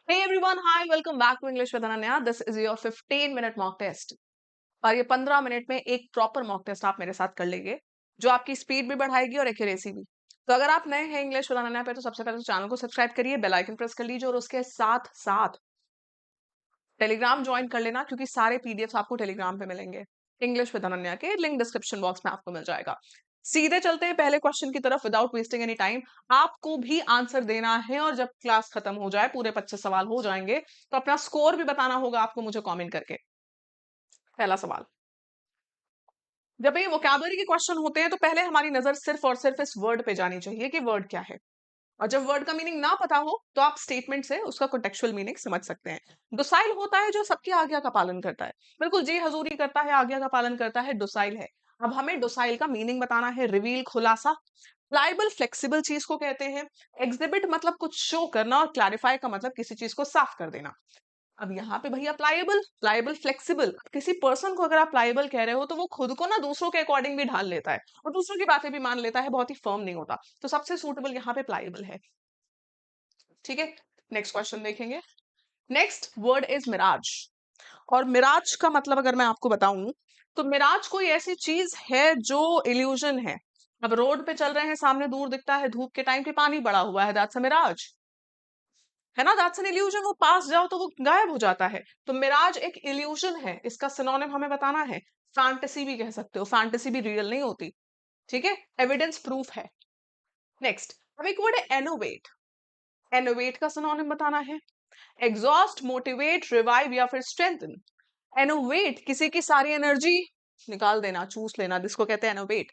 Hey everyone, hi, welcome back to English with Ananya. This is your 15-minute mock test. और ये 15 minute में एक proper mock test आप मेरे साथ कर लेंगे जो आपकी स्पीड भी बढ़ाएगी और एक्यूरेसी भी। तो अगर आप नए हैं इंग्लिश विद अनन्या पे तो सबसे पहले तो चैनल को सब्सक्राइब करिए, बेल आइकन प्रेस कर लीजिए और उसके साथ साथ टेलीग्राम ज्वाइन कर लेना क्योंकि सारे पीडीएफ आपको टेलीग्राम पे मिलेंगे। इंग्लिश विद अनन्या के लिंक डिस्क्रिप्शन बॉक्स में आपको मिल जाएगा। सीधे चलते हैं पहले क्वेश्चन की तरफ विदाउट वेस्टिंग एनी टाइम। आपको भी आंसर देना है और जब क्लास खत्म हो जाए, पूरे 25 सवाल हो जाएंगे, तो अपना स्कोर भी बताना होगा आपको मुझे कमेंट करके। पहला सवाल, जब ये वोकैबुलरी के क्वेश्चन होते हैं तो पहले हमारी नजर सिर्फ और सिर्फ इस वर्ड पे जानी चाहिए कि वर्ड क्या है। और जब वर्ड का मीनिंग ना पता हो तो आप स्टेटमेंट से उसका कोटेक्चुअल मीनिंग समझ सकते हैं। डोसाइल होता है जो सबकी आज्ञा का पालन करता है, बिल्कुल जी हजूरी करता है, आज्ञा का पालन करता है, डोसाइल है। अब हमें डोसाइल का मीनिंग बताना है, रिवील खुलासा। प्लाइबल फ्लेक्सिबल चीज को कहते हैं। एग्जिबिट मतलब कुछ शो करना और क्लैरिफाई का मतलब किसी चीज को साफ कर देना। अब यहाँ पे भैया प्लाइबल प्लाइबल फ्लेक्सिबल, किसी पर्सन को अगर आप प्लाइबल कह रहे हो तो वो खुद को ना दूसरों के अकॉर्डिंग भी ढाल लेता है और दूसरों की बातें भी मान लेता है, बहुत ही फर्म नहीं होता। तो सबसे सूटेबल यहाँ पे प्लाइबल है। ठीक है, नेक्स्ट क्वेश्चन देखेंगे। Next word is mirage. और मिराज का मतलब अगर मैं आपको बताऊं तो मिराज कोई ऐसी चीज है जो इल्यूजन है। अब रोड पे चल रहे हैं, सामने दूर दिखता है धूप के टाइम के पानी बड़ा हुआ है, दैट्स अ मिराज, है ना, दैट्स एन इल्यूजन। वो पास जाओ तो वो गायब हो जाता है। तो मिराज एक इल्यूजन है, इसका सिनोनिम हमें बताना है। फैंटेसी भी कह सकते हो, फैंटेसी भी रियल नहीं होती। ठीक है, एविडेंस प्रूफ है। नेक्स्ट, अब एक वर्ड है एनोवेट। एनोवेट का सिनोनिम बताना है। एग्जॉस्ट, मोटिवेट, रिवाइव या फिर स्ट्रेंथन। एनोवेट किसी की सारी एनर्जी निकाल देना, चूस लेना, जिसको कहते हैं एनोवेट।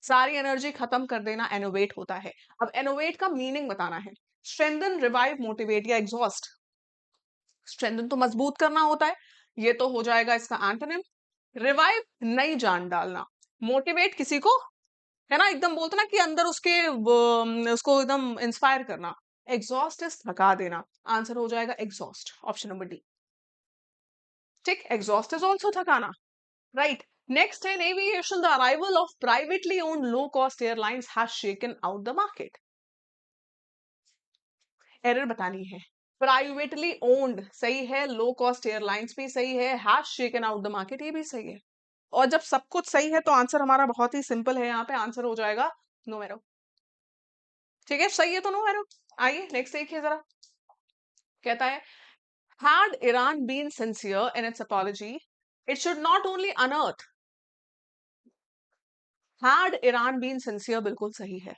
सारी एनर्जी खत्म कर देना एनोवेट होता है। अब एनोवेट का मीनिंग बताना है। स्ट्रेंथन, रिवाइव, मोटिवेट या एग्जॉस्ट। स्ट्रेंथन तो मजबूत करना होता है, ये तो हो जाएगा इसका एंटोनिम। रिवाइव नई जान डालना। मोटिवेट किसी को, है ना, एकदम बोलते ना कि अंदर उसके उसको एकदम इंस्पायर करना। एग्जॉस्ट इज थका देना। आंसर हो जाएगा एग्जॉस्ट, ऑप्शन नंबर डी। ठीक, एग्जॉस्ट इज ऑल्सो थकाना, राइट। नेक्स्ट है aviation. The arrival of privately owned low cost airlines has shaken out the market. Error बतानी है। प्राइवेटली ओन्ड सही है, लो कॉस्ट एयरलाइंस भी सही है, has shaken out the market ये भी सही है। और जब सब कुछ सही है तो आंसर हमारा बहुत ही सिंपल है, यहाँ पे आंसर हो जाएगा नो एरो। ठीक है, सही है तो नो एरो। आइए नेक्स्ट देखिए जरा, कहता है had Iran been sincere in its apology, it should not only unearth। had Iran been sincere बिल्कुल सही है।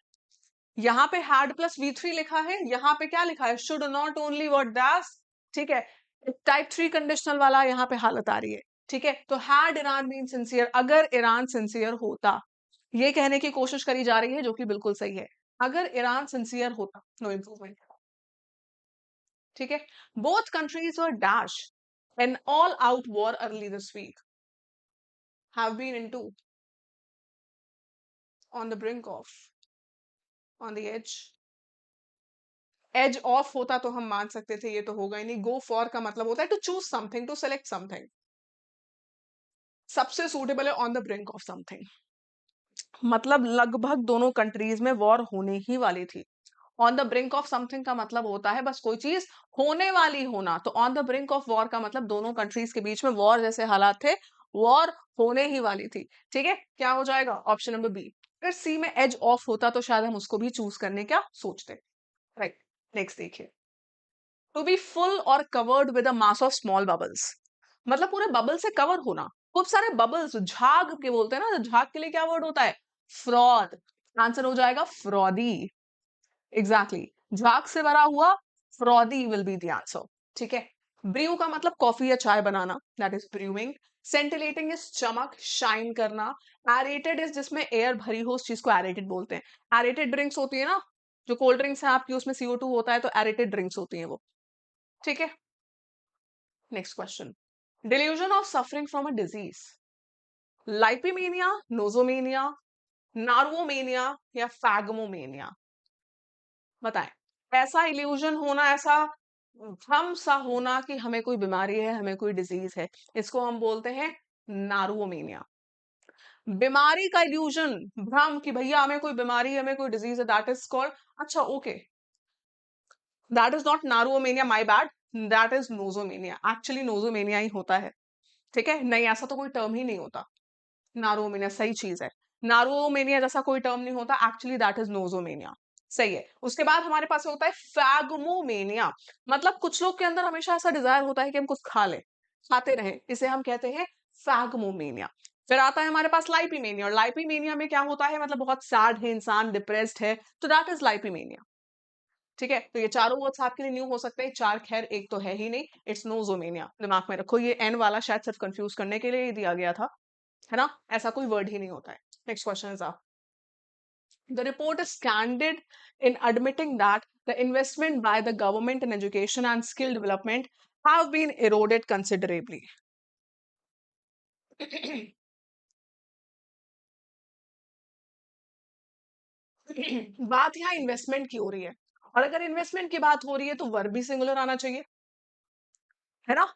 यहाँ पे had प्लस V3 लिखा है, यहाँ पे क्या लिखा है, should not only what does। ठीक है, टाइप 3 कंडीशनल वाला यहाँ पे हालत आ रही है। ठीक है, तो had Iran been sincere, अगर ईरान सिंसियर होता, ये कहने की कोशिश करी जा रही है जो कि बिल्कुल सही है। अगर ईरान सिंसियर होता, नो इम्प्रूवमेंट। ठीक है, both countries were dash an all out war early this week, have been into, on the brink of, on the edge of होता तो हम मान सकते थे, ये तो होगा ही नहीं। गो फॉर का मतलब होता है to choose something, to select something. सबसे सूटेबल है on the brink of something, मतलब लगभग दोनों कंट्रीज में वॉर होने ही वाली थी। On the brink of something का मतलब होता है बस कोई चीज होने वाली होना, तो on the brink of war का मतलब दोनों कंट्रीज के बीच में वॉर जैसे हालात थे, वॉर होने ही वाली थी। ठीक है, क्या हो जाएगा, ऑप्शन नंबर बी। अगर सी में एज ऑफ होता तो शायद हम उसको भी चूज करने क्या सोचते। राइट, नेक्स्ट देखिए। टू बी फुल और covered with a mass of small bubbles, मतलब पूरे बबल से कवर होना, खूब सारे बबल्स, झाग के बोलते हैं ना, झाग के लिए क्या वर्ड होता है, फ्रॉड। आंसर हो जाएगा फ्रॉडी। एग्जैक्टली, झाग से भरा हुआ, fraudy will be the answer. ठीक है, ब्रू का मतलब कॉफी या चाय बनाना, दैट इज ब्रूइंग। सेंटिलेटिंग इज चमक, शाइन करना। एरेटेड इज जिसमें एयर भरी हो, उस चीज को एरेटेड बोलते हैं। एरेटेड ड्रिंक्स होती है ना, जो कोल्ड ड्रिंक्स है आपकी, उसमें CO2 होता है, तो एरेटेड ड्रिंक्स होती है वो। ठीक है, next question. Delusion of suffering from a disease, lypemania, nosomania, narvomania या फैगमोमेनिया। बताएं, ऐसा इल्यूजन होना, ऐसा भ्रम सा होना कि हमें कोई बीमारी है, हमें कोई डिजीज है, इसको हम बोलते हैं नार्वोमेनिया। बीमारी का इल्यूजन, भ्रम कि भैया हमें कोई बीमारी है, हमें कोई डिजीज है, दैट इज कॉल्ड, अच्छा okay, that is not narvomania, my bad. That is nosomania. Actually nosomania ही होता है, ठीक है, नहीं ऐसा तो कोई टर्म ही नहीं होता। नारोमेनिया सही चीज है, नारोमेनिया जैसा कोई टर्म नहीं होता, एक्चुअली दैट इज नोजोमेनिया। सही है। उसके बाद हमारे पास होता है फैगमोमेनिया, मतलब कुछ लोग के अंदर हमेशा ऐसा डिजायर होता है कि हम कुछ खा ले, खाते रहे, इसे हम कहते हैं फैगमोमेनिया। फिर आता है हमारे पास लाइपीमेनिया, और लाइपीमेनिया में क्या होता है, मतलब बहुत सैड है इंसान, डिप्रेस्ड है, तो दैट इज लाइपीमेनिया। ठीक है, तो ये चारों वर्ड्स आपके लिए न्यू हो सकते हैं, चार खैर एक तो है ही नहीं, इट्स नोजोमेनिया, दिमाग में रखो, ये एन वाला शायद सिर्फ कंफ्यूज करने के लिए ही दिया गया था, है ना, ऐसा कोई वर्ड ही नहीं होता है। नेक्स्ट क्वेश्चन इज आप, the report is candid in admitting that the investment by the government in education and skill development have been eroded considerably. बात यहाँ इन्वेस्टमेंट की हो रही है, और अगर इन्वेस्टमेंट की बात हो रही है तो वर्ब भी सिंगुलर आना चाहिए, है ना।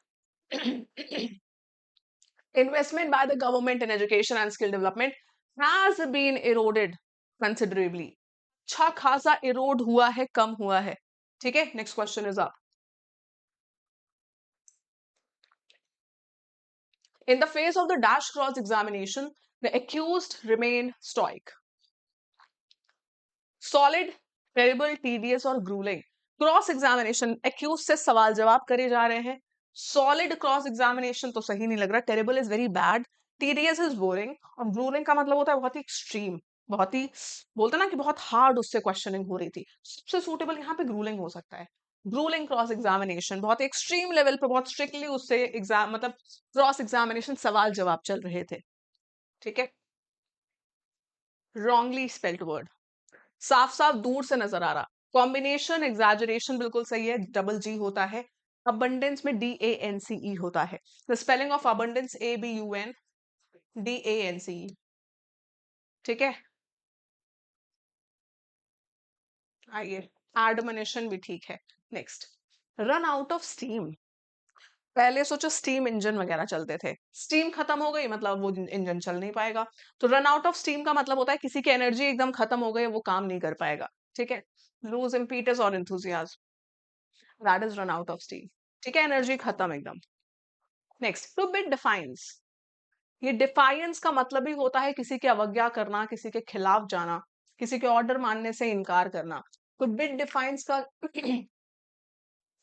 Investment by the government in education and skill development has been eroded considerably. अच्छा खासा इरोड हुआ है, कम हुआ है। ठीक है, नेक्स्ट क्वेश्चन इज आप, in the face of the dash cross examination, the accused remained stoic. Solid, terrible, tedious और grueling. क्रॉस एग्जामिनेशन, एक्यूज से सवाल जवाब करे जा रहे हैं। सॉलिड क्रॉस एग्जामिनेशन तो सही नहीं लग रहा, terrible is very bad, tedious is boring, और ग्रूलिंग का मतलब होता है बहुत ही एक्सट्रीम, बहुत ही, बोलते ना कि बहुत हार्ड उससे क्वेश्चनिंग हो रही थी, सबसे सूटेबल यहाँ पे ग्रूलिंग हो सकता है। ग्रूलिंग क्रॉस एग्जामिनेशन, बहुत एक्सट्रीम लेवल पे बहुत स्ट्रिक्टली उससे एग्जाम मतलब क्रॉस एग्जामिनेशन सवाल जवाब चल रहे थे। ठीक है, रॉन्गली स्पेल्ड वर्ड, साफ साफ दूर से नजर आ रहा। कॉम्बिनेशन एग्जैजरेशन बिल्कुल सही है, डबल जी होता है। अबंडेंस में DANCE होता है। The spelling of abundance ABUNDANCE। ठीक है, आइए, एडमनिशन भी ठीक है। Next, run out of steam. पहले सोचो स्टीम इंजन वगैरह चलते थे, स्टीम खत्म हो गई मतलब वो इंजन चल नहीं पाएगा, तो रन आउट ऑफ स्टीम का मतलब होता है किसी की एनर्जी एकदम खत्म हो गई, वो काम नहीं कर पाएगा। ठीक है, लूज इम्पीटस और enthusiasm, that is run out of steam. ठीक है, एनर्जी खत्म एकदम। नेक्स्ट, टू बिट डिफाइंस, ये डिफाइंस का मतलब ही होता है किसी की अवज्ञा करना, किसी के खिलाफ जाना, किसी के ऑर्डर मानने से इनकार करना। तो बिट डिफाइंस का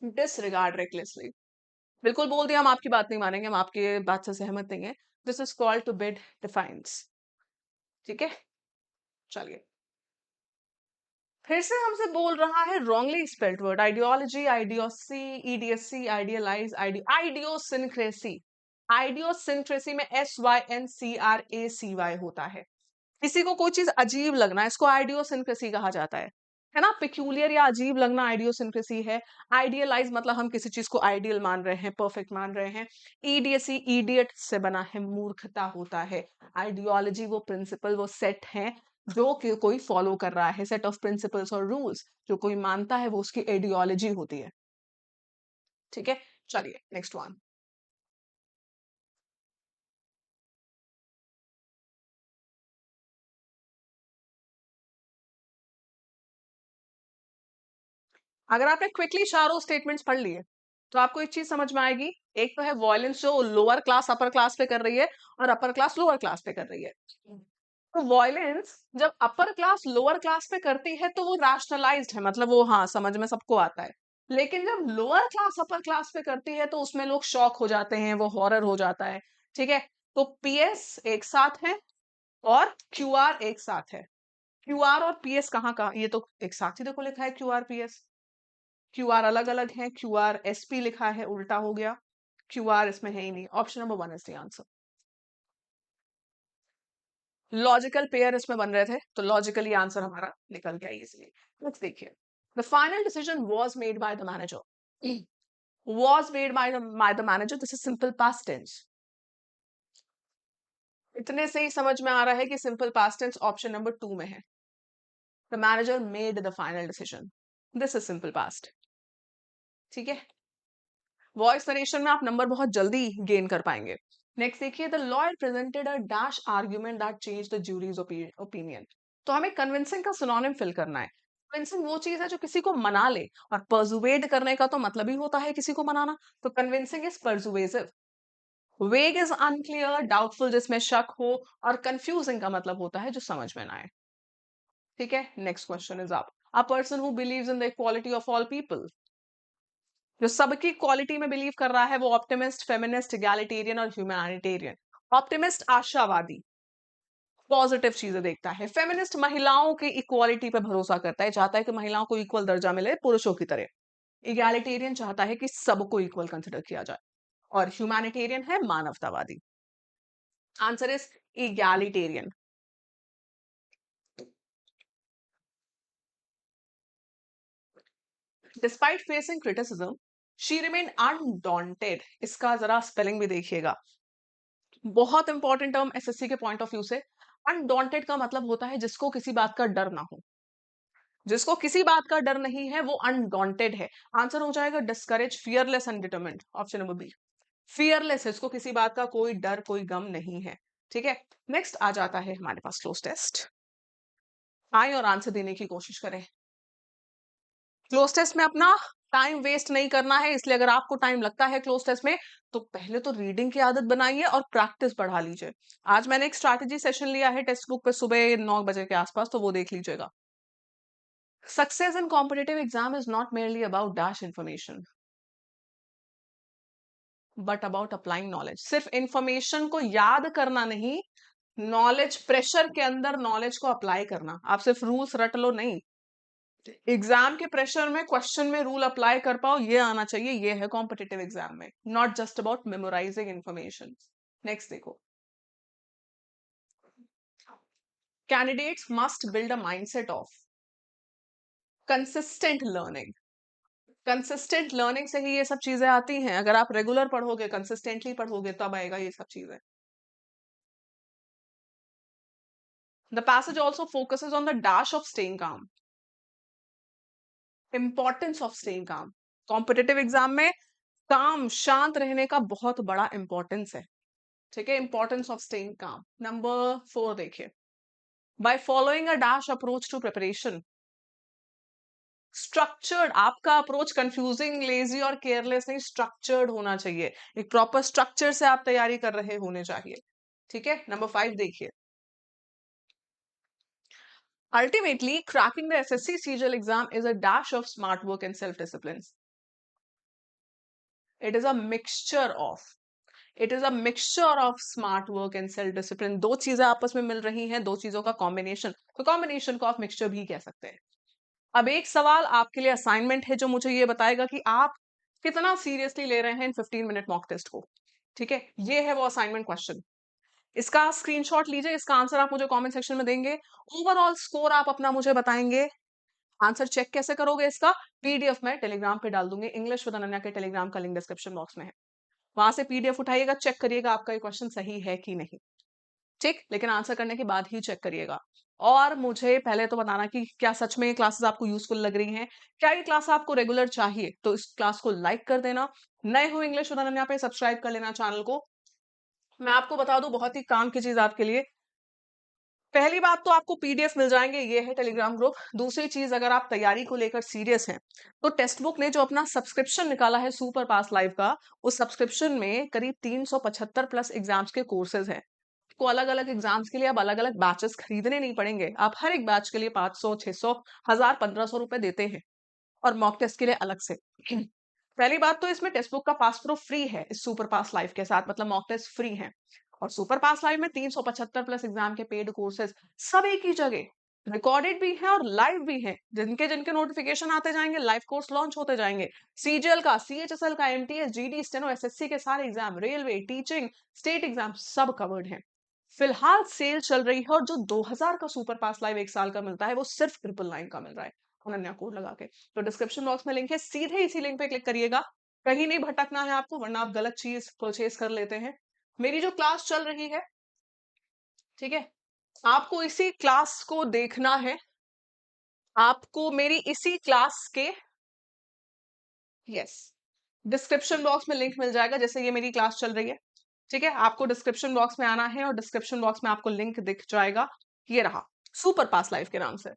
डिसरिगार्ड रेकलेसली, बिल्कुल बोल दिया हम आपकी बात नहीं मानेंगे, हम आपकी बात से सहमत नहीं है, this is called to bid defiance. ठीक है, चलिए, फिर से हमसे बोल रहा है wrongly spelled word, ideology, idiocy, EDSC, idealise, idiosyncrasy. Idiosyncrasy में SYNCRACY होता है। किसी को कोई चीज अजीब लगना, इसको आइडियोसिनक्रेसी कहा जाता है ना, पिक्यूलियर या अजीब लगना आइडियोसिनक्रेसी है। आइडियलाइज मतलब हम किसी चीज को आइडियल मान रहे हैं, परफेक्ट मान रहे हैं। ईडीएससी, इडियट से बना है, मूर्खता होता है। आइडियोलॉजी वो प्रिंसिपल, वो सेट है जो कि कोई फॉलो कर रहा है, सेट ऑफ प्रिंसिपल्स और रूल्स जो कोई मानता है, वो उसकी आइडियोलॉजी होती है। ठीक है, चलिए नेक्स्ट वन, अगर आपने क्विकली चारों स्टेटमेंट्स पढ़ लिए तो आपको एक चीज समझ में आएगी। एक तो है वॉयलेंस जो लोअर क्लास अपर क्लास पे कर रही है, और अपर क्लास लोअर क्लास पे कर रही है। तो वॉयलेंस जब अपर क्लास लोअर क्लास पे करती है तो वो रैशनलाइज्ड है, मतलब वो हाँ समझ में सबको आता है। लेकिन जब लोअर क्लास अपर क्लास पे करती है तो उसमें लोग शॉक हो जाते हैं, वो हॉरर हो जाता है। ठीक है, तो PS एक साथ है और QR एक साथ है। QR और PS कहाँ का, ये तो एक साथ ही देखो लिखा है QR PS। QR अलग अलग है, QRSP लिखा है, उल्टा हो गया। QR इसमें है ही नहीं, option number 1 is the answer. Logical pair इसमें बन रहे थे तो लॉजिकली आंसर हमारा निकल गया इजीली। लेट्स देखिए, the final decision was made by the manager, was made by the manager, this is simple past tense. इतने से ही समझ में आ रहा है कि simple past tense option number 2 में है। The manager made the final decision, this is simple past. ठीक है, वॉइस नरेशन में आप नंबर बहुत जल्दी गेन कर पाएंगे। नेक्स्ट देखिए, the lawyer presented a dash argument that change the jury's opinion. तो हमें कन्विंसिंग का सिनोनिम फिल करना है। कन्विंसिंग वो चीज है जो किसी को मना ले, और परसुएड करने का तो मतलब ही होता है किसी को मनाना। तो कन्विंसिंग इज परसुएसिव। वेग इज अनक्लियर, डाउटफुल जिसमें शक हो, और कंफ्यूजिंग का मतलब होता है जो समझ में ना आए। ठीक है, नेक्स्ट क्वेश्चन इज आप, a person who believes in the equality of all people, जो सबकी क्वालिटी में बिलीव कर रहा है, वो ऑप्टिमिस्ट, फेमिनिस्ट, इगैलिटेरियन और ह्यूमैनिटेरियन। ऑप्टिमिस्ट आशावादी, पॉजिटिव चीजें देखता है। फेमिनिस्ट महिलाओं की इक्वालिटी पे भरोसा करता है, चाहता है कि महिलाओं को इक्वल दर्जा मिले पुरुषों की तरह। इगैलिटेरियन चाहता है कि सबको इक्वल कंसिडर किया जाए। और ह्यूमैनिटेरियन है मानवतावादी। Answer is egalitarian. Despite facing criticism, she remain undaunted. इसका जरा स्पेलिंग भी देखिएगा, बहुत इंपॉर्टेंट टर्म एसएससी के पॉइंट ऑफ व्यू से। अनडॉन्टेड का मतलब होता है जिसको किसी बात का डर ना हो। जिसको किसी बात का डर नहीं है वो अनडॉन्टेड है। आंसर हो जाएगा discourage, fearless and determined, option number B. Fearless है, इसको किसी बात का कोई डर कोई गम नहीं है। ठीक है, नेक्स्ट आ जाता है हमारे पास क्लोज टेस्ट। आए और आंसर देने की कोशिश करें। क्लोज टेस्ट में अपना टाइम वेस्ट नहीं करना है, इसलिए अगर आपको टाइम लगता है क्लोज टेस्ट में, तो पहले तो रीडिंग की आदत बनाइए और प्रैक्टिस बढ़ा लीजिए। आज मैंने एक स्ट्रैटेजी सेशन लिया है टेक्स्ट बुक पे सुबह 9 बजे के आसपास, तो वो देख लीजिएगा। Success in competitive exam is not merely about dash information, but about applying knowledge. सिर्फ इंफॉर्मेशन को याद करना नहीं, नॉलेज प्रेशर के अंदर नॉलेज को अप्लाई करना। आप सिर्फ रूल्स रट लो नहीं, एग्जाम के प्रेशर में क्वेश्चन में रूल अप्लाई कर पाओ, ये आना चाहिए। ये है कॉम्पिटिटिव एग्जाम में, not just about memorising information. Next देखो, candidates must build a mindset of consistent learning. Consistent learning से ही ये सब चीजें आती हैं। अगर आप रेगुलर पढ़ोगे, कंसिस्टेंटली पढ़ोगे, तब आएगा ये सब चीजें। The passage also focuses on the dash of staying काम, इंपॉर्टेंस ऑफ स्टेइंग काम। कॉम्पिटिटिव एग्जाम में काम, शांत रहने का बहुत बड़ा इंपॉर्टेंस है। ठीक है, importance of staying calm. Number 4 देखिए, by following a dash approach to preparation. Structured, आपका अप्रोच कंफ्यूजिंग, लेजी और केयरलेस नहीं, स्ट्रक्चर्ड होना चाहिए। एक प्रॉपर स्ट्रक्चर से आप तैयारी कर रहे होने चाहिए। ठीक है, नंबर 5 देखिए, ultimately cracking the assessee CGL exam is a dash of smart work and self discipline. It is a mixture of, it is a mixture of smart work and self discipline. दो चीजें आपस में मिल रही हैं, दो चीजों का कॉम्बिनेशन, तो कॉम्बिनेशन को आप मिक्सचर भी कह सकते हैं। अब एक सवाल आपके लिए असाइनमेंट है जो मुझे ये बताएगा कि आप कितना सीरियसली ले रहे हैं इन 15 मिनट मॉक टेस्ट को। ठीक है, ये है वो असाइनमेंट क्वेश्चन। इसका स्क्रीनशॉट लीजिए, इसका आंसर आप मुझे कमेंट सेक्शन में देंगे। ओवरऑल स्कोर आप अपना मुझे बताएंगे। आंसर चेक कैसे करोगे इसका, पीडीएफ में टेलीग्राम पे डाल दूंगी। इंग्लिश विद अनन्या के टेलीग्राम का लिंक डिस्क्रिप्शन बॉक्स में है, वहां से पीडीएफ उठाइएगा, चेक करिएगा आपका ये क्वेश्चन सही है कि नहीं। ठीक, लेकिन आंसर करने के बाद ही चेक करिएगा। और मुझे पहले तो बताना कि क्या सच में ये क्लासेस आपको यूजफुल लग रही हैं, क्या ये क्लास आपको रेगुलर चाहिए। तो इस क्लास को लाइक कर देना, नए हो इंग्लिश विद अनन्या पे सब्सक्राइब कर लेना चैनल को। मैं आपको बता दूं बहुत ही काम की चीज आपके लिए, पहली बात तो आपको पीडीएफ मिल जाएंगे, ये है टेलीग्राम ग्रुप। दूसरी चीज, अगर आप तैयारी को लेकर सीरियस हैं, तो टेक्स्ट बुक ने जो अपना सब्सक्रिप्शन निकाला है सुपर पास लाइव का, उस सब्सक्रिप्शन में करीब 375 प्लस एग्जाम्स के कोर्सेज हैं। को अलग अलग एग्जाम्स के लिए अब अलग अलग बैचेस खरीदने नहीं पड़ेंगे, आप हर एक बैच के लिए 500, 600, 1000, 1500 रुपए देते हैं, और मॉक टेस्ट के लिए अलग से। पहली बात तो इसमें टेक्स्ट बुक का पास प्रो फ्री है इस सुपर पास लाइव के साथ, मतलब मॉक टेस्ट फ्री है। और सुपर पास लाइव में 375 प्लस एग्जाम के पेड कोर्सेज सब एक ही जगह, रिकॉर्डेड भी है और लाइव भी है। जिनके जिनके नोटिफिकेशन आते जाएंगे, लाइव कोर्स लॉन्च होते जाएंगे। सीजीएल का, सीएचएसएल का, एमटीएस, जीडी, स्टेनो, एसएससी के सारे exam, railway, teaching, state exam सब कवर्ड है। फिलहाल सेल चल रही है, और जो 2000 का सुपर पास लाइव एक साल का मिलता है, वो सिर्फ 999 का मिल रहा है अनन्या कोड लगा के। तो डिस्क्रिप्शन बॉक्स में लिंक है, सीधे इसी लिंक पे क्लिक करिएगा। कहीं नहीं भटकना है आपको, वरना आप गलत चीज परचेज कर लेते हैं। मेरी जो क्लास चल रही है, ठीक है, आपको इसी क्लास को देखना है। आपको मेरी इसी क्लास के, यस, डिस्क्रिप्शन बॉक्स में लिंक मिल जाएगा, जैसे ये मेरी क्लास चल रही है। ठीक है, आपको डिस्क्रिप्शन बॉक्स में आना है, और डिस्क्रिप्शन बॉक्स में आपको लिंक दिख जाएगा, ये रहा, सुपर पास लाइव के नाम से।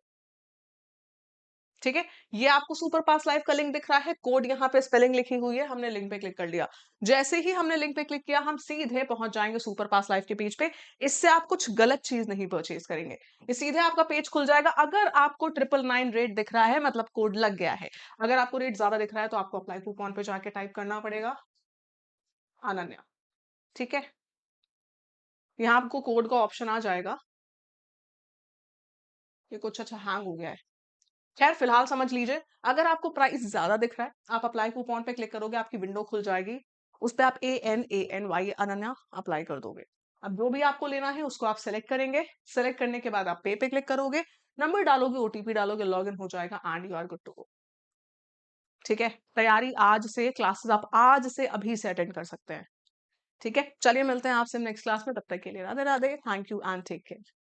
ठीक है, ये आपको सुपर पास लाइव का लिंक दिख रहा है, कोड यहाँ पे स्पेलिंग लिखी हुई है, हमने लिंक पे क्लिक कर लिया। जैसे ही हमने लिंक पे क्लिक किया, हम सीधे पहुंच जाएंगे सुपर पास लाइव के पेज पे। इससे आप कुछ गलत चीज नहीं परचेज करेंगे, ये सीधे आपका पेज खुल जाएगा। अगर आपको 999 रेट दिख रहा है, मतलब कोड लग गया है। अगर आपको रेट ज्यादा दिख रहा है, तो आपको अप्लाई कूपन पे जाके टाइप करना पड़ेगा अनन्या। ठीक है, यहाँ आपको कोड का ऑप्शन आ जाएगा। ये कुछ अच्छा हैंग हो गया है। खैर फिलहाल समझ लीजिए, अगर आपको प्राइस ज्यादा दिख रहा है, आप अप्लाई कूपन पे क्लिक करोगे, आपकी विंडो खुल जाएगी। उस पे आप ANANY अनन्या अप्लाई कर दोगे। अब जो भी आपको लेना है उसको आप सेलेक्ट करेंगे। सेलेक्ट करने के बाद आप पे क्लिक करोगे, नंबर डालोगे, OTP डालोगे, लॉगिन हो जाएगा and you are good to go. ठीक है, तैयारी आज से, क्लासेस आप आज से अभी से अटेंड कर सकते हैं। ठीक है, चलिए मिलते हैं आपसे नेक्स्ट क्लास में, तब तक के लिए Radhe Radhe, thank you and take care.